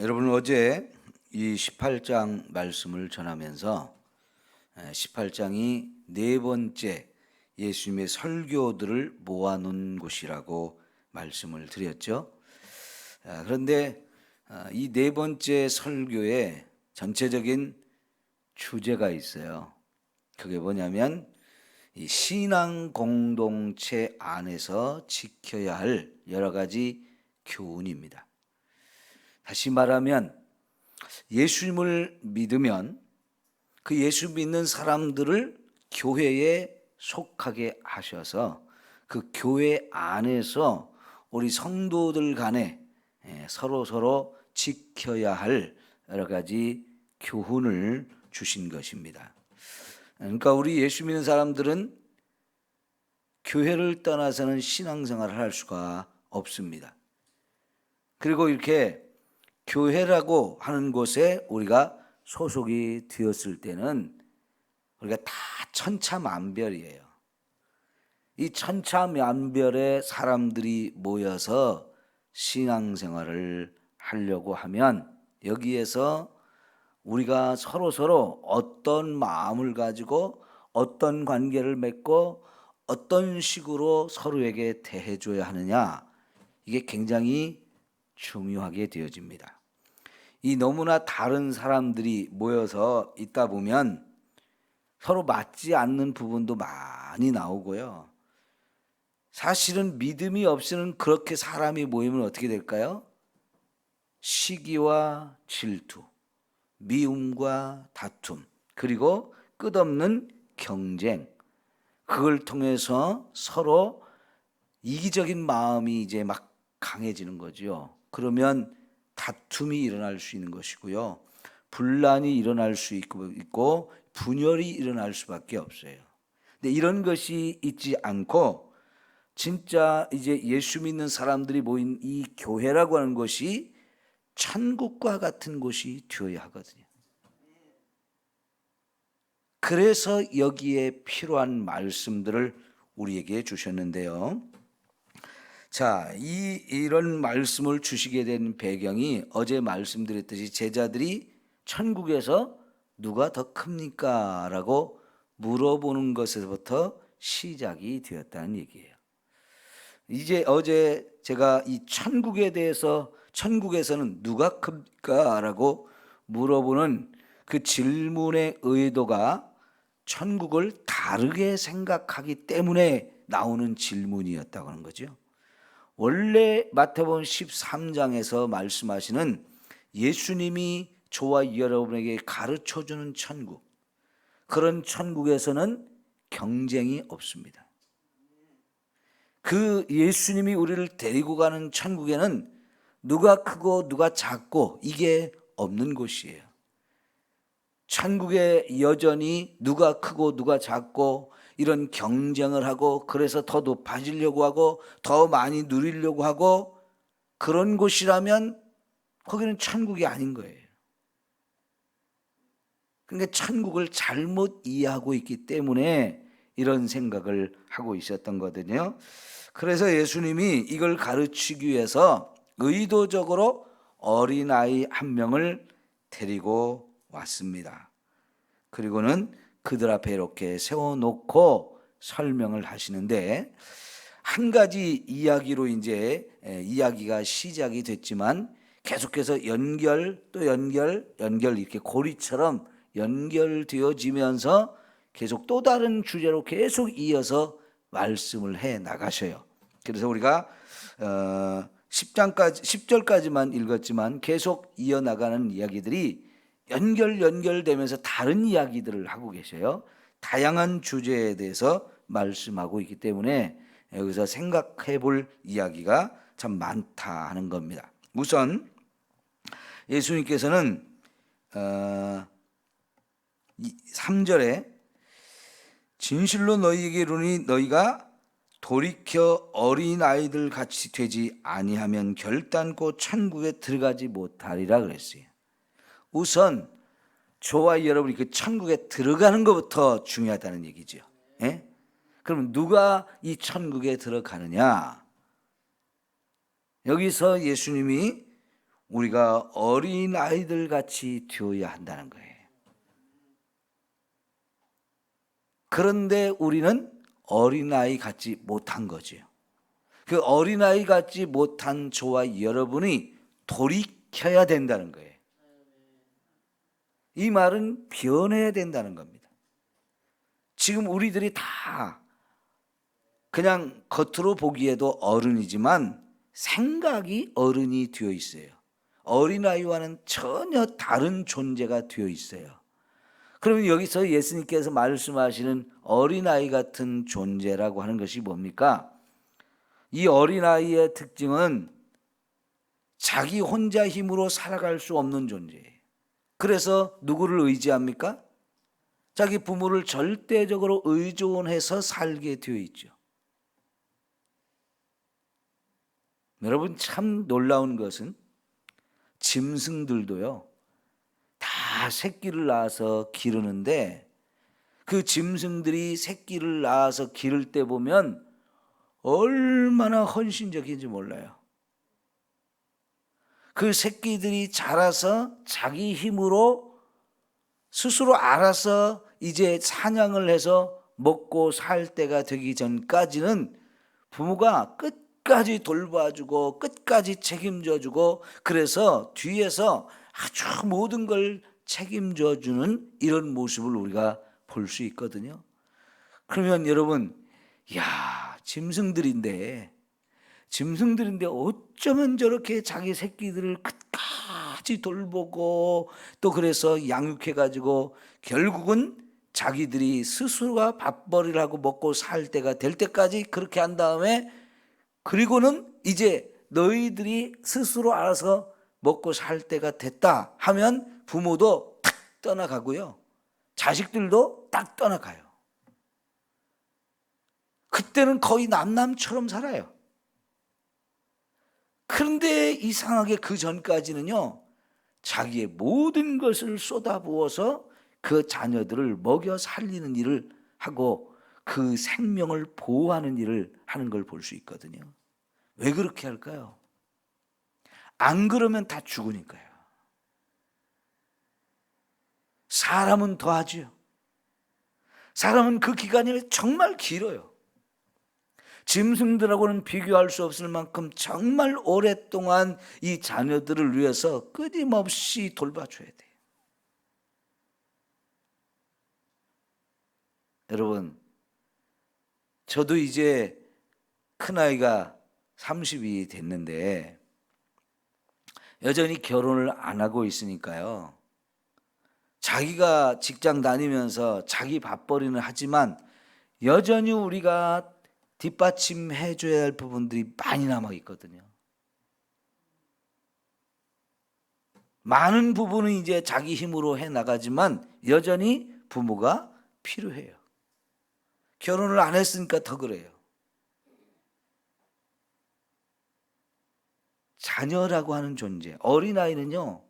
여러분 어제 이 18장 말씀을 전하면서 18장이 네 번째 예수님의 설교들을 모아놓은 곳이라고 말씀을 드렸죠. 그런데 이 네 번째 설교에 전체적인 주제가 있어요. 그게 뭐냐면 이 신앙 공동체 안에서 지켜야 할 여러 가지 교훈입니다. 다시 말하면 예수님을 믿으면 그 예수 믿는 사람들을 교회에 속하게 하셔서 그 교회 안에서 우리 성도들 간에 서로 지켜야 할 여러 가지 교훈을 주신 것입니다. 그러니까 우리 예수 믿는 사람들은 교회를 떠나서는 신앙생활을 할 수가 없습니다. 그리고 이렇게 교회라고 하는 곳에 우리가 소속이 되었을 때는 우리가 다 천차만별이에요. 이 천차만별의 사람들이 모여서 신앙생활을 하려고 하면 여기에서 우리가 서로 어떤 마음을 가지고 어떤 관계를 맺고 어떤 식으로 서로에게 대해줘야 하느냐, 이게 굉장히 중요하게 되어집니다. 이 너무나 다른 사람들이 모여서 있다 보면 서로 맞지 않는 부분도 많이 나오고요. 사실은 믿음이 없이는 그렇게 사람이 모이면 어떻게 될까요? 시기와 질투, 미움과 다툼, 그리고 끝없는 경쟁, 그걸 통해서 서로 이기적인 마음이 이제 막 강해지는 거죠. 그러면 다툼이 일어날 수 있는 것이고요. 분란이 일어날 수 있고 분열이 일어날 수밖에 없어요. 근데 이런 것이 있지 않고 진짜 이제 예수 믿는 사람들이 모인 이 교회라고 하는 것이 천국과 같은 곳이 되어야 하거든요. 그래서 여기에 필요한 말씀들을 우리에게 주셨는데요. 자, 이런 말씀을 주시게 된 배경이 어제 말씀드렸듯이 제자들이 천국에서 누가 더 큽니까? 라고 물어보는 것에서부터 시작이 되었다는 얘기예요. 이제 어제 제가 이 천국에 대해서 천국에서는 누가 큽니까? 라고 물어보는 그 질문의 의도가 천국을 다르게 생각하기 때문에 나오는 질문이었다고 하는 거죠. 원래 마태복음 13장에서 말씀하시는 예수님이 저와 여러분에게 가르쳐주는 천국, 그런 천국에서는 경쟁이 없습니다. 그 예수님이 우리를 데리고 가는 천국에는 누가 크고 누가 작고 이게 없는 곳이에요. 천국에 여전히 누가 크고 누가 작고 이런 경쟁을 하고 그래서 더 높아지려고 하고 더 많이 누리려고 하고 그런 곳이라면 거기는 천국이 아닌 거예요. 그러니까 천국을 잘못 이해하고 있기 때문에 이런 생각을 하고 있었던 거거든요. 그래서 예수님이 이걸 가르치기 위해서 의도적으로 어린아이 한 명을 데리고 왔습니다. 그리고는 그들 앞에 이렇게 세워놓고 설명을 하시는데 한 가지 이야기로 이제 이야기가 시작이 됐지만 계속해서 연결 또 연결 이렇게 고리처럼 연결되어지면서 계속 또 다른 주제로 계속 이어서 말씀을 해 나가셔요. 그래서 우리가 10절까지만 읽었지만 계속 이어나가는 이야기들이 연결되면서 다른 이야기들을 하고 계셔요. 다양한 주제에 대해서 말씀하고 있기 때문에 여기서 생각해 볼 이야기가 참 많다 하는 겁니다. 우선 예수님께서는 3절에 진실로 너희에게 이르노니 너희가 돌이켜 어린아이들 같이 되지 아니하면 결단코 천국에 들어가지 못하리라 그랬어요. 우선 저와 여러분이 그 천국에 들어가는 것부터 중요하다는 얘기죠. 예? 그럼 누가 이 천국에 들어가느냐? 여기서 예수님이 우리가 어린아이들 같이 되어야 한다는 거예요. 그런데 우리는 어린아이 같지 못한 거죠. 그 어린아이 같지 못한 저와 여러분이 돌이켜야 된다는 거예요. 이 말은 변해야 된다는 겁니다. 지금 우리들이 다 그냥 겉으로 보기에도 어른이지만 생각이 어른이 되어 있어요. 어린아이와는 전혀 다른 존재가 되어 있어요. 그러면 여기서 예수님께서 말씀하시는 어린아이 같은 존재라고 하는 것이 뭡니까? 이 어린아이의 특징은 자기 혼자 힘으로 살아갈 수 없는 존재예요. 그래서 누구를 의지합니까? 자기 부모를 절대적으로 의존해서 살게 되어 있죠. 여러분, 참 놀라운 것은 짐승들도요, 다 새끼를 낳아서 기르는데 그 짐승들이 새끼를 낳아서 기를 때 보면 얼마나 헌신적인지 몰라요. 그 새끼들이 자라서 자기 힘으로 스스로 알아서 이제 사냥을 해서 먹고 살 때가 되기 전까지는 부모가 끝까지 돌봐주고 끝까지 책임져주고, 그래서 뒤에서 아주 모든 걸 책임져주는 이런 모습을 우리가 볼 수 있거든요. 그러면 여러분, 야, 짐승들인데 어쩌면 저렇게 자기 새끼들을 끝까지 돌보고 또 그래서 양육해가지고 결국은 자기들이 스스로가 밥벌이를 하고 먹고 살 때가 될 때까지 그렇게 한 다음에, 그리고는 이제 너희들이 스스로 알아서 먹고 살 때가 됐다 하면 부모도 탁 떠나가고요, 자식들도 딱 떠나가요. 그때는 거의 남남처럼 살아요. 그런데 이상하게 그 전까지는요, 자기의 모든 것을 쏟아부어서 그 자녀들을 먹여 살리는 일을 하고 그 생명을 보호하는 일을 하는 걸 볼 수 있거든요. 왜 그렇게 할까요? 안 그러면 다 죽으니까요. 사람은 더 하지요. 사람은 그 기간이 정말 길어요. 짐승들하고는 비교할 수 없을 만큼 정말 오랫동안 이 자녀들을 위해서 끊임없이 돌봐줘야 돼요. 여러분, 저도 이제 큰아이가 30이 됐는데 여전히 결혼을 안 하고 있으니까요, 자기가 직장 다니면서 자기 밥벌이는 하지만 여전히 우리가 뒷받침해 줘야 할 부분들이 많이 남아 있거든요. 많은 부분은 이제 자기 힘으로 해 나가지만 여전히 부모가 필요해요. 결혼을 안 했으니까 더 그래요. 자녀라고 하는 존재, 어린아이는요,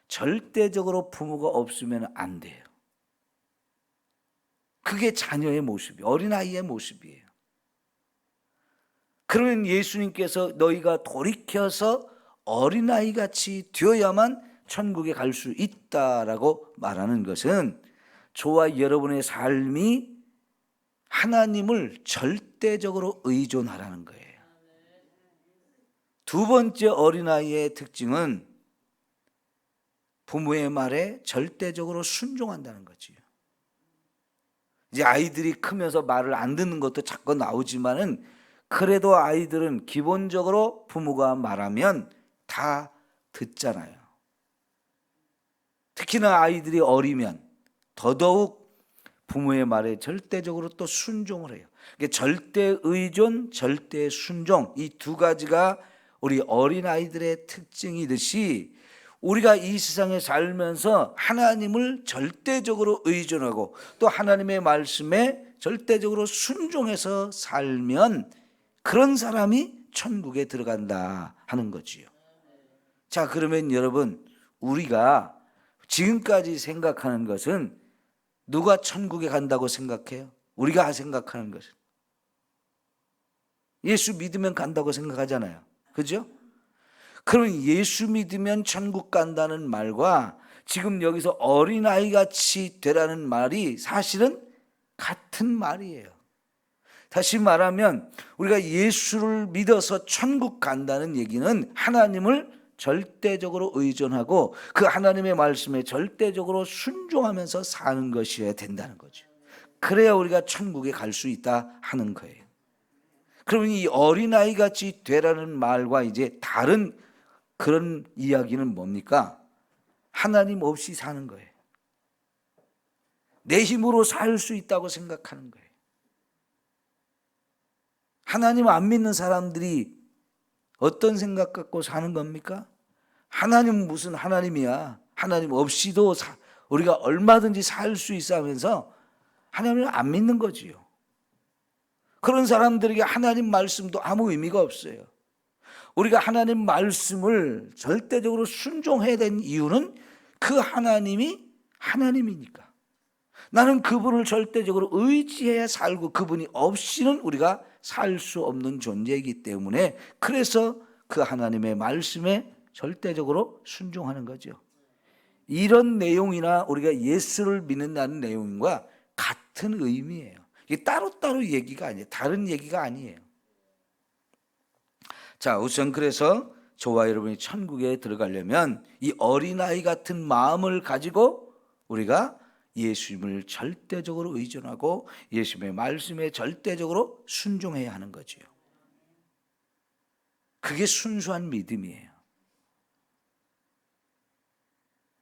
절대적으로 부모가 없으면 안 돼요. 그게 자녀의 모습이에요. 어린아이의 모습이에요. 그러면 예수님께서 너희가 돌이켜서 어린아이같이 되어야만 천국에 갈 수 있다라고 말하는 것은 저와 여러분의 삶이 하나님을 절대적으로 의존하라는 거예요. 두 번째 어린아이의 특징은 부모의 말에 절대적으로 순종한다는 거지요. 이제 아이들이 크면서 말을 안 듣는 것도 자꾸 나오지만은 그래도 아이들은 기본적으로 부모가 말하면 다 듣잖아요. 특히나 아이들이 어리면 더더욱 부모의 말에 절대적으로 또 순종을 해요. 절대 의존, 절대 순종, 이 두 가지가 우리 어린아이들의 특징이듯이 우리가 이 세상에 살면서 하나님을 절대적으로 의존하고 또 하나님의 말씀에 절대적으로 순종해서 살면 그런 사람이 천국에 들어간다 하는 거지요. 자, 그러면 여러분, 우리가 지금까지 생각하는 것은 누가 천국에 간다고 생각해요? 우리가 생각하는 것은 예수 믿으면 간다고 생각하잖아요. 그죠? 그러면 예수 믿으면 천국 간다는 말과 지금 여기서 어린아이같이 되라는 말이 사실은 같은 말이에요. 다시 말하면 우리가 예수를 믿어서 천국 간다는 얘기는 하나님을 절대적으로 의존하고 그 하나님의 말씀에 절대적으로 순종하면서 사는 것이어야 된다는 거죠. 그래야 우리가 천국에 갈 수 있다 하는 거예요. 그러면 이 어린아이같이 되라는 말과 이제 다른 그런 이야기는 뭡니까? 하나님 없이 사는 거예요. 내 힘으로 살 수 있다고 생각하는 거예요. 하나님 안 믿는 사람들이 어떤 생각 갖고 사는 겁니까? 하나님은 무슨 하나님이야. 하나님 없이도 우리가 얼마든지 살 수 있어 하면서 하나님을 안 믿는 거지요. 그런 사람들에게 하나님 말씀도 아무 의미가 없어요. 우리가 하나님 말씀을 절대적으로 순종해야 되는 이유는 그 하나님이 하나님이니까. 나는 그분을 절대적으로 의지해야 살고 그분이 없이는 우리가 살 수 없는 존재이기 때문에 그래서 그 하나님의 말씀에 절대적으로 순종하는 거죠. 이런 내용이나 우리가 예수를 믿는다는 내용과 같은 의미예요. 이게 따로따로 얘기가 아니에요. 다른 얘기가 아니에요. 자, 우선 그래서 저와 여러분이 천국에 들어가려면 이 어린아이 같은 마음을 가지고 우리가 예수님을 절대적으로 의존하고 예수님의 말씀에 절대적으로 순종해야 하는 거지요. 그게 순수한 믿음이에요.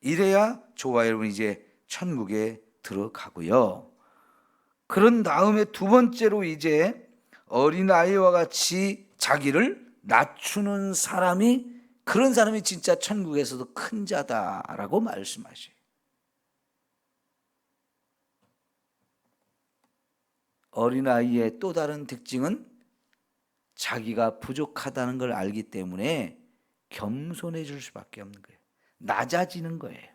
이래야 저와 여러분이 이제 천국에 들어가고요. 그런 다음에 두 번째로 이제 어린아이와 같이 자기를 낮추는 사람이, 그런 사람이 진짜 천국에서도 큰 자다라고 말씀하셔요. 어린아이의 또 다른 특징은 자기가 부족하다는 걸 알기 때문에 겸손해질 수밖에 없는 거예요. 낮아지는 거예요.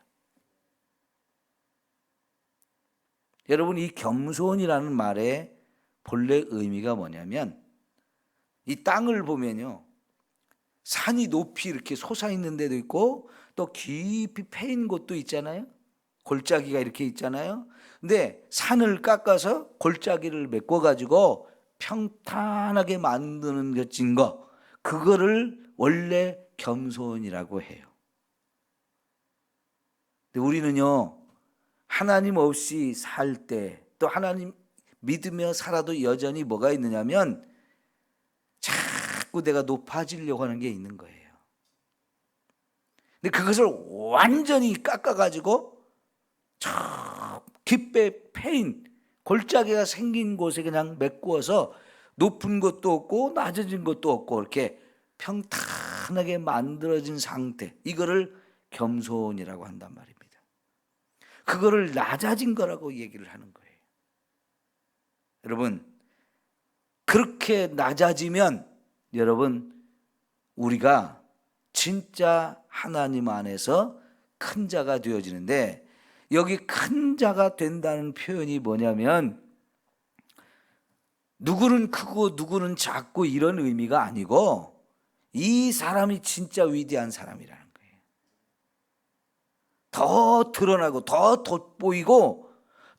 여러분, 이 겸손이라는 말의 본래 의미가 뭐냐면, 이 땅을 보면요, 산이 높이 이렇게 솟아있는 데도 있고 또 깊이 패인 곳도 있잖아요. 골짜기가 이렇게 있잖아요. 근데 산을 깎아서 골짜기를 메꿔가지고 평탄하게 만드는 것인 거, 그거를 원래 겸손이라고 해요. 근데 우리는요, 하나님 없이 살 때, 또 하나님 믿으며 살아도 여전히 뭐가 있느냐면 자꾸 내가 높아지려고 하는 게 있는 거예요. 근데 그것을 완전히 깎아가지고 저 깊게 패인 골짜기가 생긴 곳에 그냥 메꾸어서 높은 것도 없고 낮아진 것도 없고 이렇게 평탄하게 만들어진 상태, 이거를 겸손이라고 한단 말입니다. 그거를 낮아진 거라고 얘기를 하는 거예요. 여러분, 그렇게 낮아지면 여러분, 우리가 진짜 하나님 안에서 큰 자가 되어지는데, 여기 큰 자가 된다는 표현이 뭐냐면 누구는 크고 누구는 작고 이런 의미가 아니고 이 사람이 진짜 위대한 사람이라는 거예요. 더 드러나고 더 돋보이고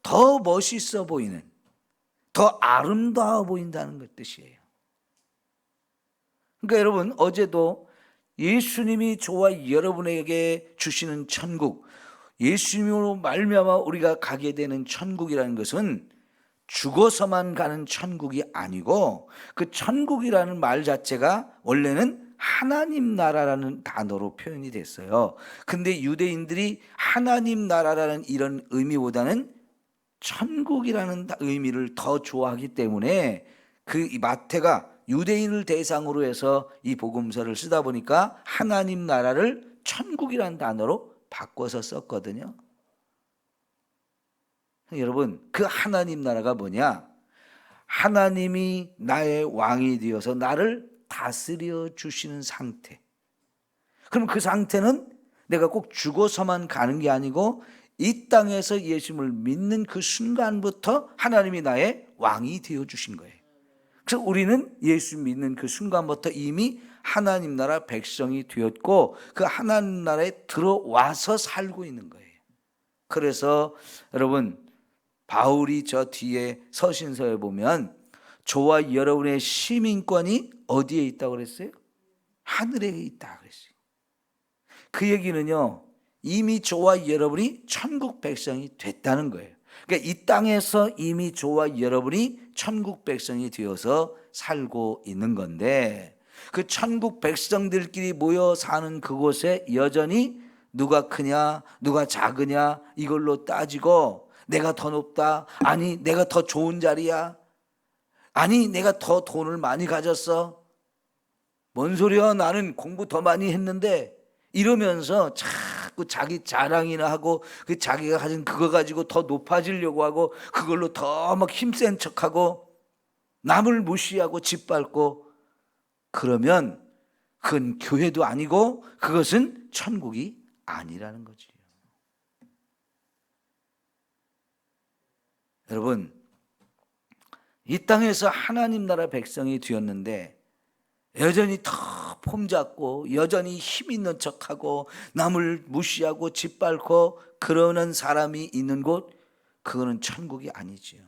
더 멋있어 보이는, 더 아름다워 보인다는 것 뜻이에요. 그러니까 여러분, 어제도 예수님이 저와 여러분에게 주시는 천국, 예수님으로 말미암아 우리가 가게 되는 천국이라는 것은 죽어서만 가는 천국이 아니고, 그 천국이라는 말 자체가 원래는 하나님 나라라는 단어로 표현이 됐어요. 근데 유대인들이 하나님 나라라는 이런 의미보다는 천국이라는 의미를 더 좋아하기 때문에 그 마태가 유대인을 대상으로 해서 이 복음서를 쓰다 보니까 하나님 나라를 천국이라는 단어로 바꿔서 썼거든요. 여러분, 그 하나님 나라가 뭐냐? 하나님이 나의 왕이 되어서 나를 다스려 주시는 상태. 그럼 그 상태는 내가 꼭 죽어서만 가는 게 아니고 이 땅에서 예수님을 믿는 그 순간부터 하나님이 나의 왕이 되어 주신 거예요. 그래서 우리는 예수 믿는 그 순간부터 이미 하나님 나라 백성이 되었고 그 하나님 나라에 들어와서 살고 있는 거예요. 그래서 여러분 바울이 저 뒤에 서신서에 보면 저와 여러분의 시민권이 어디에 있다고 그랬어요? 하늘에 있다 그랬어요. 그 얘기는요, 이미 저와 여러분이 천국 백성이 됐다는 거예요. 그러니까 이 땅에서 이미 저와 여러분이 천국 백성이 되어서 살고 있는 건데, 그 천국 백성들끼리 모여 사는 그곳에 여전히 누가 크냐 누가 작으냐 이걸로 따지고, 내가 더 높다, 아니 내가 더 좋은 자리야, 아니 내가 더 돈을 많이 가졌어, 뭔 소리야 나는 공부 더 많이 했는데, 이러면서 자꾸 자기 자랑이나 하고 그 자기가 가진 그거 가지고 더 높아지려고 하고 그걸로 더 막 힘센 척하고 남을 무시하고 짓밟고, 그러면 그건 교회도 아니고 그것은 천국이 아니라는 거지. 여러분, 이 땅에서 하나님 나라 백성이 되었는데 여전히 더 폼잡고 여전히 힘 있는 척하고 남을 무시하고 짓밟고 그러는 사람이 있는 곳, 그거는 천국이 아니지요.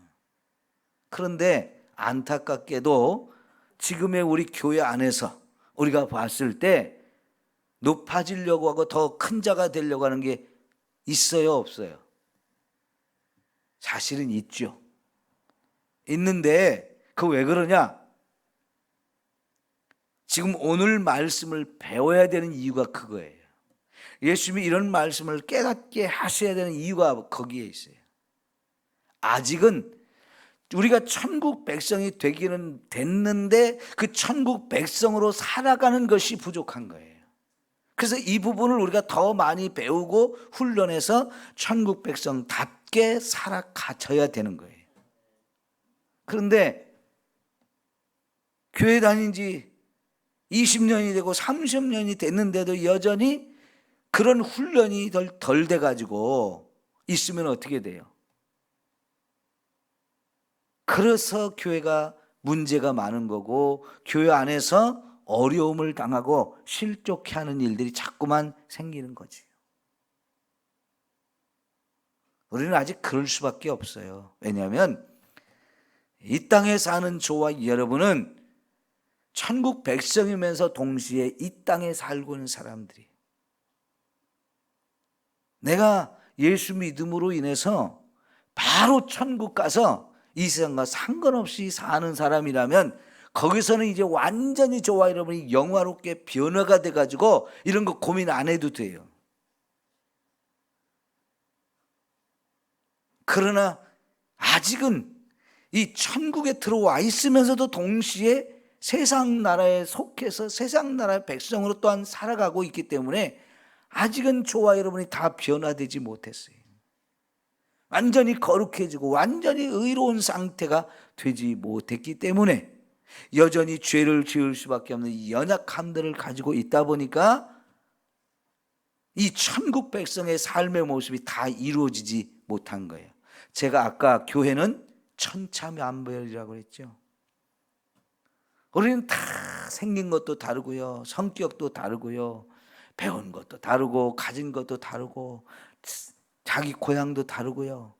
그런데 안타깝게도 지금의 우리 교회 안에서 우리가 봤을 때 높아지려고 하고 더 큰 자가 되려고 하는 게 있어요, 없어요? 사실은 있죠. 있는데 그 왜 그러냐? 지금 오늘 말씀을 배워야 되는 이유가 그거예요. 예수님이 이런 말씀을 깨닫게 하셔야 되는 이유가 거기에 있어요. 아직은 우리가 천국 백성이 되기는 됐는데 그 천국 백성으로 살아가는 것이 부족한 거예요. 그래서 이 부분을 우리가 더 많이 배우고 훈련해서 천국 백성답게 살아가져야 되는 거예요. 그런데 교회 다닌 지 20년이 되고 30년이 됐는데도 여전히 그런 훈련이 덜 돼가지고 있으면 어떻게 돼요? 그래서 교회가 문제가 많은 거고 교회 안에서 어려움을 당하고 실족해 하는 일들이 자꾸만 생기는 거지. 우리는 아직 그럴 수밖에 없어요. 왜냐하면 이 땅에 사는 저와 여러분은 천국 백성이면서 동시에 이 땅에 살고 있는 사람들이, 내가 예수 믿음으로 인해서 바로 천국 가서 이 세상과 상관없이 사는 사람이라면 거기서는 이제 완전히 저와 여러분이 영화롭게 변화가 돼가지고 이런 거 고민 안 해도 돼요. 그러나 아직은 이 천국에 들어와 있으면서도 동시에 세상 나라에 속해서 세상 나라의 백성으로 또한 살아가고 있기 때문에 아직은 저와 여러분이 다 변화되지 못했어요. 완전히 거룩해지고 완전히 의로운 상태가 되지 못했기 때문에 여전히 죄를 지을 수밖에 없는 이 연약함들을 가지고 있다 보니까 이 천국 백성의 삶의 모습이 다 이루어지지 못한 거예요. 제가 아까 교회는 천차만별이라고 했죠. 우리는 다 생긴 것도 다르고요, 성격도 다르고요, 배운 것도 다르고 가진 것도 다르고 자기 고향도 다르고요,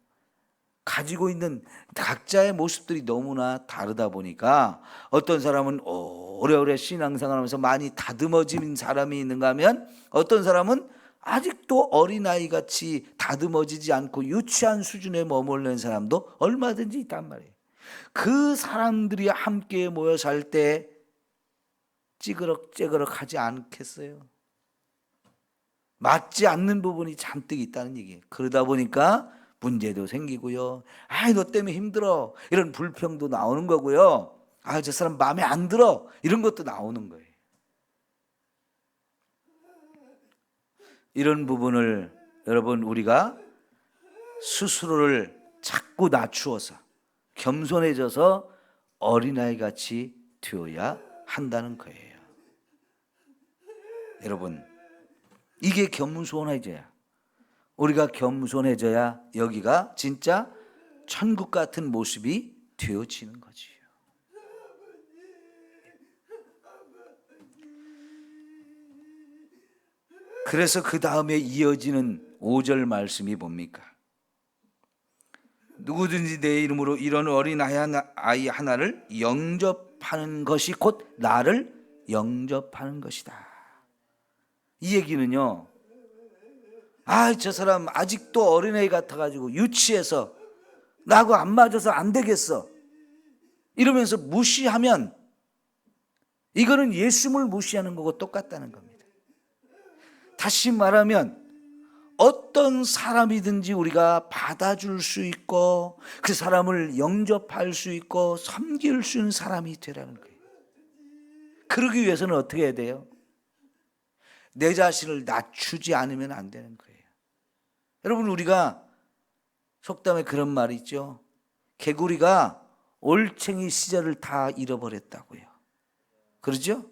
가지고 있는 각자의 모습들이 너무나 다르다 보니까 어떤 사람은 오래오래 신앙생활하면서 많이 다듬어진 사람이 있는가 하면 어떤 사람은 아직도 어린아이같이 다듬어지지 않고 유치한 수준에 머무르는 사람도 얼마든지 있단 말이에요. 그 사람들이 함께 모여 살 때 찌그럭 하지 않겠어요? 맞지 않는 부분이 잔뜩 있다는 얘기예요. 그러다 보니까 문제도 생기고요, 너 때문에 힘들어, 이런 불평도 나오는 거고요, 저 사람 마음에 안 들어, 이런 것도 나오는 거예요. 이런 부분을 여러분 우리가 스스로를 자꾸 낮추어서 겸손해져서 어린아이같이 되어야 한다는 거예요. 여러분, 이게 겸손해져야, 우리가 겸손해져야 여기가 진짜 천국 같은 모습이 되어지는 거지요. 그래서 그 다음에 이어지는 5절 말씀이 뭡니까? 누구든지 내 이름으로 이런 어린 아이 하나를 영접하는 것이 곧 나를 영접하는 것이다. 이 얘기는요, 저 사람 아직도 어린애 같아가지고 유치해서 나하고 안 맞아서 안 되겠어 이러면서 무시하면 이거는 예수님을 무시하는 거고 똑같다는 겁니다. 다시 말하면 어떤 사람이든지 우리가 받아줄 수 있고 그 사람을 영접할 수 있고 섬길 수 있는 사람이 되라는 거예요. 그러기 위해서는 어떻게 해야 돼요? 내 자신을 낮추지 않으면 안 되는 거예요. 여러분, 우리가 속담에 그런 말이 있죠. 개구리가 올챙이 시절을 다 잃어버렸다고요. 그러죠?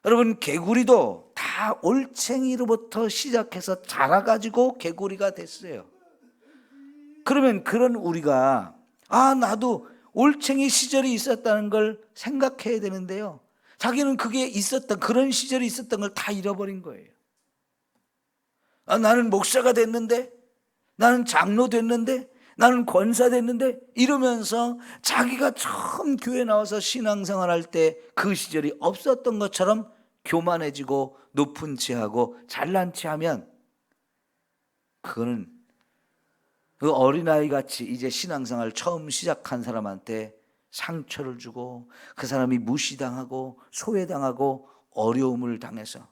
여러분, 개구리도 다 올챙이로부터 시작해서 자라가지고 개구리가 됐어요. 그러면 그런 우리가 나도 올챙이 시절이 있었다는 걸 생각해야 되는데요, 자기는 그게 있었던, 그런 시절이 있었던 걸 다 잃어버린 거예요. 나는 목사가 됐는데, 나는 장로 됐는데, 나는 권사 됐는데 이러면서 자기가 처음 교회 나와서 신앙생활 할 때 그 시절이 없었던 것처럼 교만해지고 높은 체하고 잘난 체하면 그거는 그 어린아이 같이 이제 신앙생활 처음 시작한 사람한테 상처를 주고 그 사람이 무시당하고 소외당하고 어려움을 당해서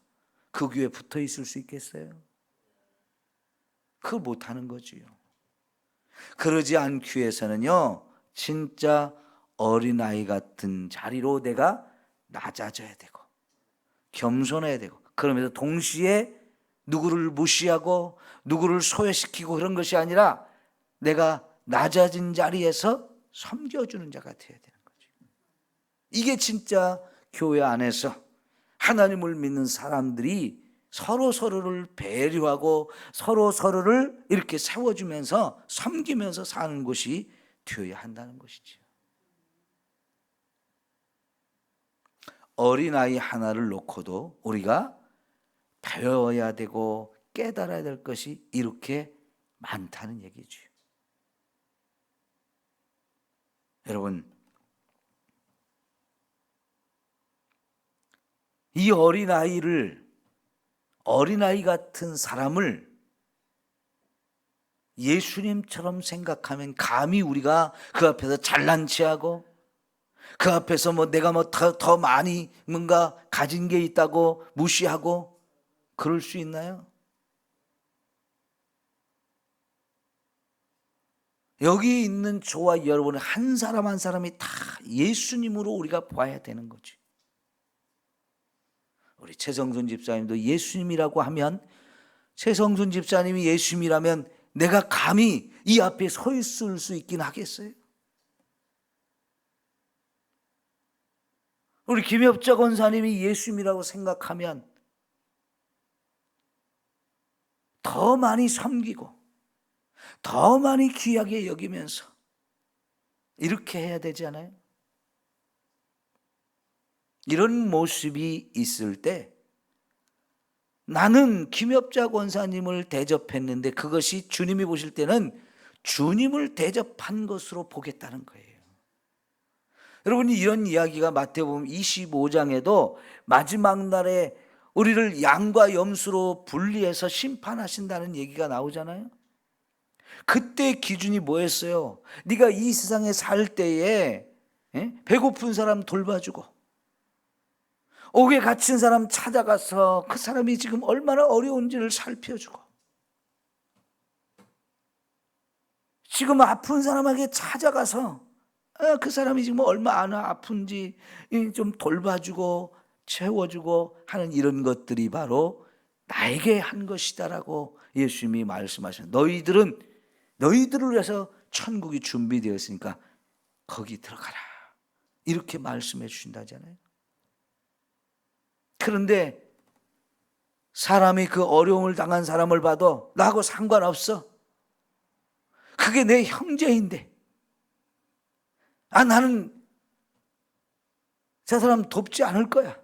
그 교회에 붙어 있을 수 있겠어요? 그걸 못하는 거지요. 그러지 않기 위해서는요, 진짜 어린아이 같은 자리로 내가 낮아져야 되고 겸손해야 되고, 그러면서 동시에 누구를 무시하고 누구를 소외시키고 그런 것이 아니라 내가 낮아진 자리에서 섬겨주는 자가 되어야 되는 거죠. 이게 진짜 교회 안에서 하나님을 믿는 사람들이 서로를 배려하고 서로를 이렇게 세워주면서 섬기면서 사는 것이 되어야 한다는 것이죠. 어린아이 하나를 놓고도 우리가 배워야 되고 깨달아야 될 것이 이렇게 많다는 얘기죠. 여러분, 이 어린아이 같은 사람을 예수님처럼 생각하면 감히 우리가 그 앞에서 잘난 체하고 그 앞에서 내가 더 많이 뭔가 가진 게 있다고 무시하고 그럴 수 있나요? 여기 있는 저와 여러분 한 사람 한 사람이 다 예수님으로 우리가 봐야 되는 거지. 우리 최성순 집사님도 예수님이라고 하면, 최성순 집사님이 예수님이라면 내가 감히 이 앞에 서 있을 수 있긴 하겠어요? 우리 김엽자 권사님이 예수님이라고 생각하면 더 많이 섬기고 더 많이 귀하게 여기면서 이렇게 해야 되지 않아요? 이런 모습이 있을 때 나는 김엽자 권사님을 대접했는데 그것이 주님이 보실 때는 주님을 대접한 것으로 보겠다는 거예요. 여러분, 이런 이야기가 마태복음 25장에도 마지막 날에 우리를 양과 염소로 분리해서 심판하신다는 얘기가 나오잖아요. 그때 기준이 뭐였어요? 네가 이 세상에 살 때에 배고픈 사람 돌봐주고 옥에 갇힌 사람 찾아가서 그 사람이 지금 얼마나 어려운지를 살펴주고, 지금 아픈 사람에게 찾아가서 그 사람이 지금 얼마나 아픈지 좀 돌봐주고 채워주고 하는 이런 것들이 바로 나에게 한 것이다라고 예수님이 말씀하셨어요. 너희들을 위해서 천국이 준비되어 있으니까 거기 들어가라, 이렇게 말씀해 주신다잖아요. 그런데 사람이 그 어려움을 당한 사람을 봐도 나하고 상관없어, 그게 내 형제인데 나는 저 사람 돕지 않을 거야,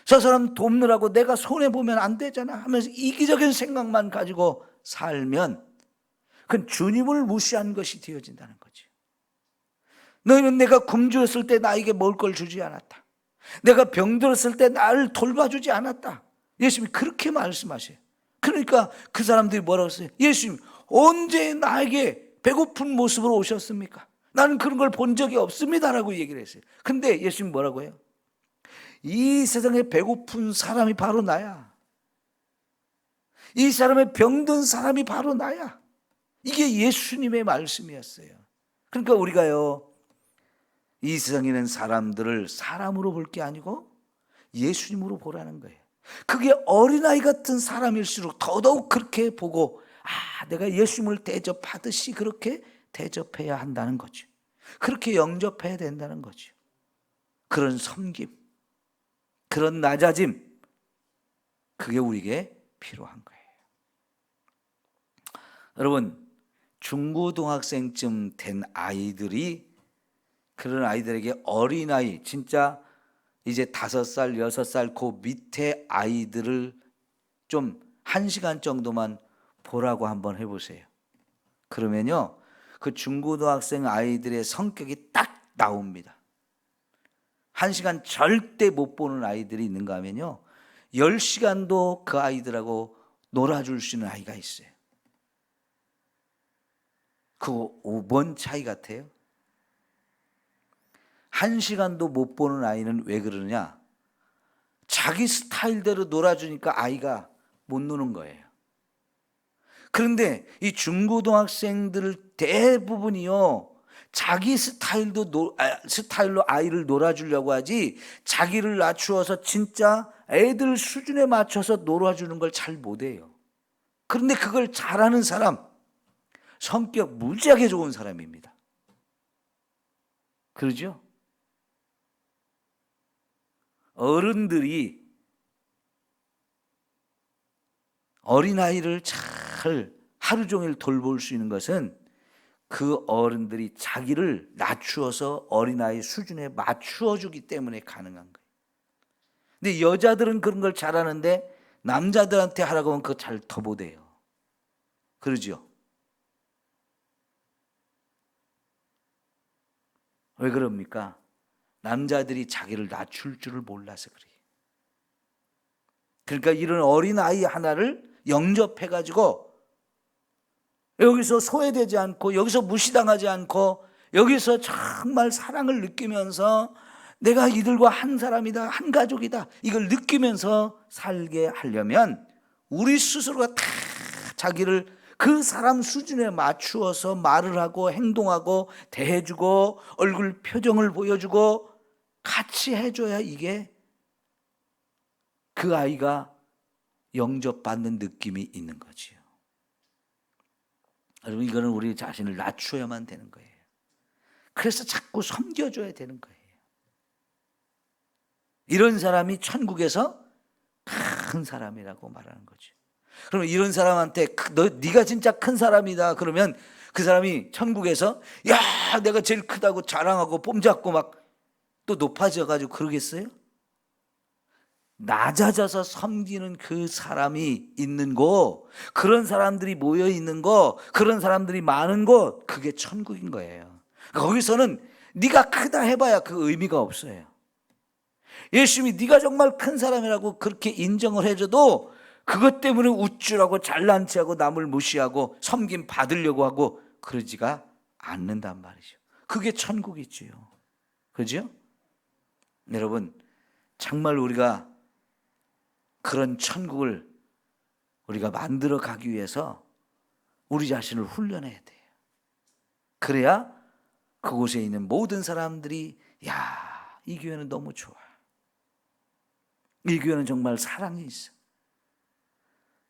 저 사람 돕느라고 내가 손해보면 안 되잖아 하면서 이기적인 생각만 가지고 살면 그건 주님을 무시한 것이 되어진다는 거죠. 너희는 내가 굶주렸을 때 나에게 먹을 걸 주지 않았다. 내가 병들었을 때 나를 돌봐주지 않았다. 예수님이 그렇게 말씀하셔요. 그러니까 그 사람들이 뭐라고 했어요? 예수님, 언제 나에게 배고픈 모습으로 오셨습니까? 나는 그런 걸 본 적이 없습니다라고 얘기를 했어요. 근데 예수님 뭐라고 해요? 이 세상에 배고픈 사람이 바로 나야. 이 사람의 병든 사람이 바로 나야. 이게 예수님의 말씀이었어요. 그러니까 우리가요, 이 세상에 있는 사람들을 사람으로 볼 게 아니고 예수님으로 보라는 거예요. 그게 어린아이 같은 사람일수록 더더욱 그렇게 보고, 내가 예수님을 대접하듯이 그렇게 대접해야 한다는 거죠. 그렇게 영접해야 된다는 거죠. 그런 섬김, 그런 낮아짐, 그게 우리에게 필요한 거예요. 여러분, 중고등학생쯤 된 아이들이, 그런 아이들에게 어린아이, 진짜 이제 5살, 6살 그 밑에 아이들을 좀 1시간 정도만 보라고 한번 해보세요. 그러면요, 그 중고등학생 아이들의 성격이 딱 나옵니다. 1시간 절대 못 보는 아이들이 있는가 하면요, 10시간도 그 아이들하고 놀아줄 수 있는 아이가 있어요. 그거 뭔 차이 같아요? 1시간도 못 보는 아이는 왜 그러느냐? 자기 스타일대로 놀아주니까 아이가 못 노는 거예요. 그런데 이 중고등학생들 대부분이요, 자기 스타일로 아이를 놀아주려고 하지 자기를 낮추어서 진짜 애들 수준에 맞춰서 놀아주는 걸 잘 못해요. 그런데 그걸 잘하는 사람, 성격 무지하게 좋은 사람입니다. 그러죠? 어른들이 어린아이를 잘 하루 종일 돌볼 수 있는 것은 그 어른들이 자기를 낮추어서 어린아이 수준에 맞추어 주기 때문에 가능한 거예요. 근데 여자들은 그런 걸 잘하는데 남자들한테 하라고 하면 그거 잘 더 못해요. 그러죠? 왜 그럽니까? 남자들이 자기를 낮출 줄을 몰라서 그래요. 그러니까 이런 어린아이 하나를 영접해가지고 여기서 소외되지 않고, 여기서 무시당하지 않고, 여기서 정말 사랑을 느끼면서 내가 이들과 한 사람이다, 한 가족이다, 이걸 느끼면서 살게 하려면 우리 스스로가 다 자기를 그 사람 수준에 맞추어서 말을 하고 행동하고 대해주고 얼굴 표정을 보여주고 같이 해줘야 이게 그 아이가 영접받는 느낌이 있는 거지요. 여러분, 이거는 우리 자신을 낮추어야만 되는 거예요. 그래서 자꾸 섬겨줘야 되는 거예요. 이런 사람이 천국에서 큰 사람이라고 말하는 거죠. 그러면 이런 사람한테 네가 진짜 큰 사람이다 그러면 그 사람이 천국에서 야, 내가 제일 크다고 자랑하고 뽐잡고 막 또 높아져 가지고 그러겠어요? 낮아져서 섬기는 그 사람이 있는 곳, 그런 사람들이 모여 있는 곳, 그런 사람들이 많은 곳, 그게 천국인 거예요. 거기서는 네가 크다 해봐야 그 의미가 없어요. 예수님이 네가 정말 큰 사람이라고 그렇게 인정을 해줘도 그것 때문에 우쭐하고 잘난 체하고 남을 무시하고 섬김 받으려고 하고 그러지가 않는단 말이죠. 그게 천국이지요. 그죠? 여러분, 정말 우리가 그런 천국을 우리가 만들어 가기 위해서 우리 자신을 훈련해야 돼요. 그래야 그곳에 있는 모든 사람들이 야, 이 교회는 너무 좋아. 이 교회는 정말 사랑이 있어.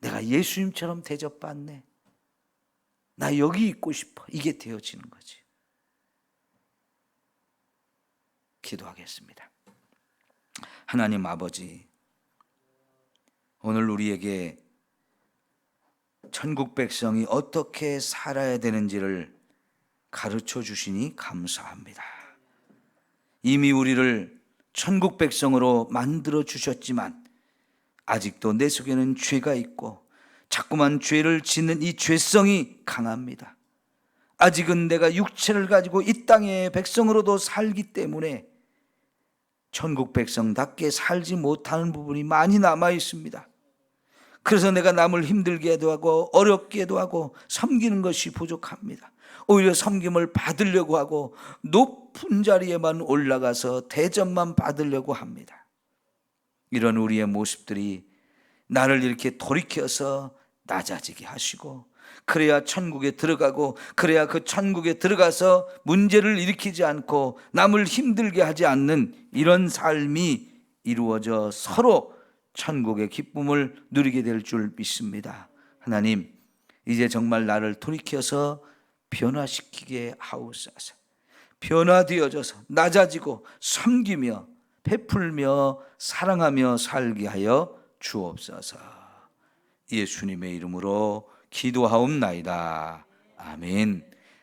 내가 예수님처럼 대접받네. 나 여기 있고 싶어. 이게 되어지는 거지. 기도하겠습니다. 하나님 아버지, 오늘 우리에게 천국 백성이 어떻게 살아야 되는지를 가르쳐 주시니 감사합니다. 이미 우리를 천국 백성으로 만들어 주셨지만 아직도 내 속에는 죄가 있고 자꾸만 죄를 짓는 이 죄성이 강합니다. 아직은 내가 육체를 가지고 이 땅의 백성으로도 살기 때문에 천국 백성답게 살지 못하는 부분이 많이 남아 있습니다. 그래서 내가 남을 힘들게도 하고 어렵게도 하고 섬기는 것이 부족합니다. 오히려 섬김을 받으려고 하고 높은 자리에만 올라가서 대접만 받으려고 합니다. 이런 우리의 모습들이 나를 이렇게 돌이켜서 낮아지게 하시고, 그래야 천국에 들어가고, 그래야 그 천국에 들어가서 문제를 일으키지 않고 남을 힘들게 하지 않는 이런 삶이 이루어져 서로 천국의 기쁨을 누리게 될 줄 믿습니다. 하나님, 이제 정말 나를 돌이켜서 변화시키게 하옵소서. 변화되어져서 낮아지고 섬기며 베풀며 사랑하며 살게 하여 주옵소서. 예수님의 이름으로 기도하옵나이다. 아멘.